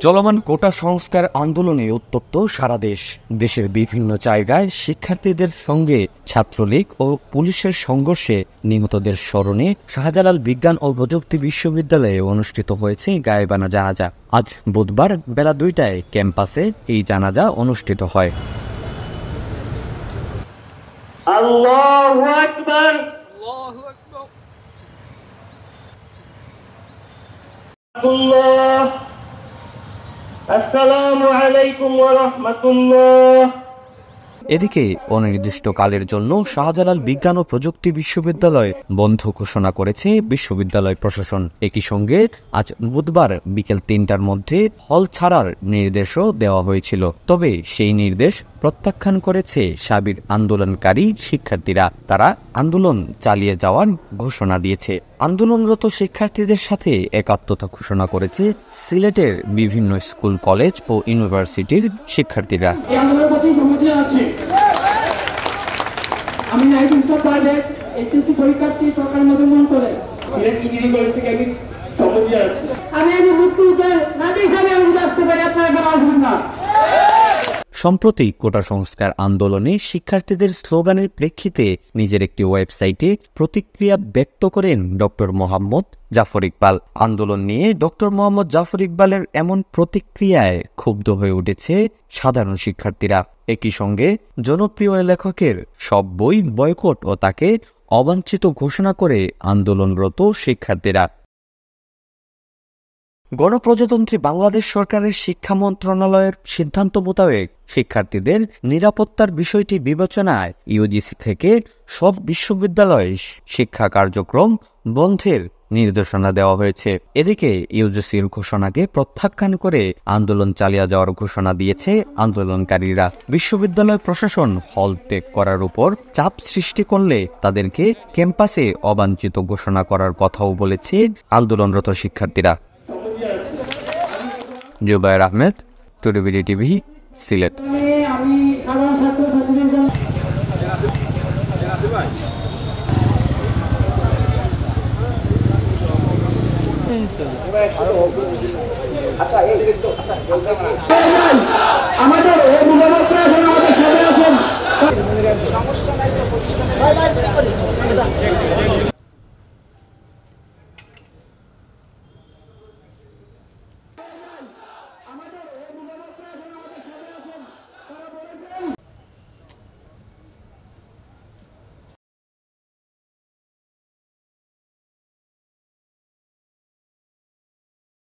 চলমান কোটা সংস্কার আন্দোলনে উত্তপ্ত সারা দেশ। দেশের বিভিন্ন জায়গায় শিক্ষার্থীদের সঙ্গে ছাত্রলীগ ও পুলিশের সংঘর্ষে নিহতদের স্মরণে শাহজালাল বিজ্ঞান ও প্রযুক্তি বিশ্ববিদ্যালয়ে অনুষ্ঠিত হয়েছে গায়েবানা জানাজা। আজ বুধবার বেলা 2টায় ক্যাম্পাসে এই জানাজা অনুষ্ঠিত হয়। আল্লাহু আকবার। আসসালামু আলাইকুম ওয়া রাহমাতুল্লাহ। এদিকে অনির্দিষ্টকালের জন্য শাহজালাল বিজ্ঞান ও প্রযুক্তি বিশ্ববিদ্যালয় বন্ধ ঘোষণা করেছে বিশ্ববিদ্যালয় প্রশাসন। একই সঙ্গে আজ বুধবার বিকেল 3টার মধ্যে হল ছাড়ার নির্দেশও দেওয়া হয়েছিল, তবে সেই নির্দেশ প্রত্যাখ্যান করেছে সাবির আন্দোলনকারী শিক্ষার্থীরা। তারা আন্দোলন চালিয়ে যাওয়ার ঘোষণা দিয়েছে। আন্দোলনরত শিক্ষার্থীদের সাথে একাত্মতা ঘোষণা করেছে সিলেটের বিভিন্ন স্কুল, কলেজ ও ইউনিভার্সিটির শিক্ষার্থীরা। আমি এইচএসসি পরীক্ষার্থী সরকারি নতুন করে সিলেট ইঞ্জিনিয়ারিং কলেজ থেকে আমি সম্মতি জানাচ্ছি। আমি মুক্তিযুদ্ধের নাতি হিসাবে আসতে পারি, আপনারা আসবেন না। সম্প্রতি কোটা সংস্কার আন্দোলনে শিক্ষার্থীদের স্লোগানের প্রেক্ষিতে নিজের একটি ওয়েবসাইটে প্রতিক্রিয়া ব্যক্ত করেন ডক্টর মোহাম্মদ জাফর ইকবাল। আন্দোলন নিয়ে ডক্টর মোহাম্মদ জাফর ইকবালের এমন প্রতিক্রিয়ায় ক্ষুব্ধ হয়ে উঠেছে সাধারণ শিক্ষার্থীরা। একই সঙ্গে জনপ্রিয় লেখকের সব বই বয়কট ও তাকে অবাঞ্ছিত ঘোষণা করে আন্দোলনরত শিক্ষার্থীরা। গণপ্রজাতন্ত্রী বাংলাদেশ সরকারের শিক্ষা মন্ত্রণালয়ের সিদ্ধান্ত মোতাবেক শিক্ষার্থীদের নিরাপত্তার বিষয়টি বিবেচনায় ইউজিসি থেকে সব বিশ্ববিদ্যালয়ে শিক্ষা কার্যক্রম বন্ধের নির্দেশনা দেওয়া হয়েছে। এদিকে ইউজিসির ঘোষণাকে প্রত্যাখ্যান করে আন্দোলন চালিয়ে যাওয়ার ঘোষণা দিয়েছে আন্দোলনকারীরা। বিশ্ববিদ্যালয় প্রশাসন হল ত্যাগ করার উপর চাপ সৃষ্টি করলে তাদেরকে ক্যাম্পাসে অবাঞ্ছিত ঘোষণা করার কথাও বলেছে আন্দোলনরত শিক্ষার্থীরা। জুবায়ের আহমেদ, টুডেবিডি টিভি, সিলেট। আমি সাধারণ ছাত্রছাত্রীদের জন্য আমাদের অভিভাবকরা এখন আমাদের সাথে আছেন।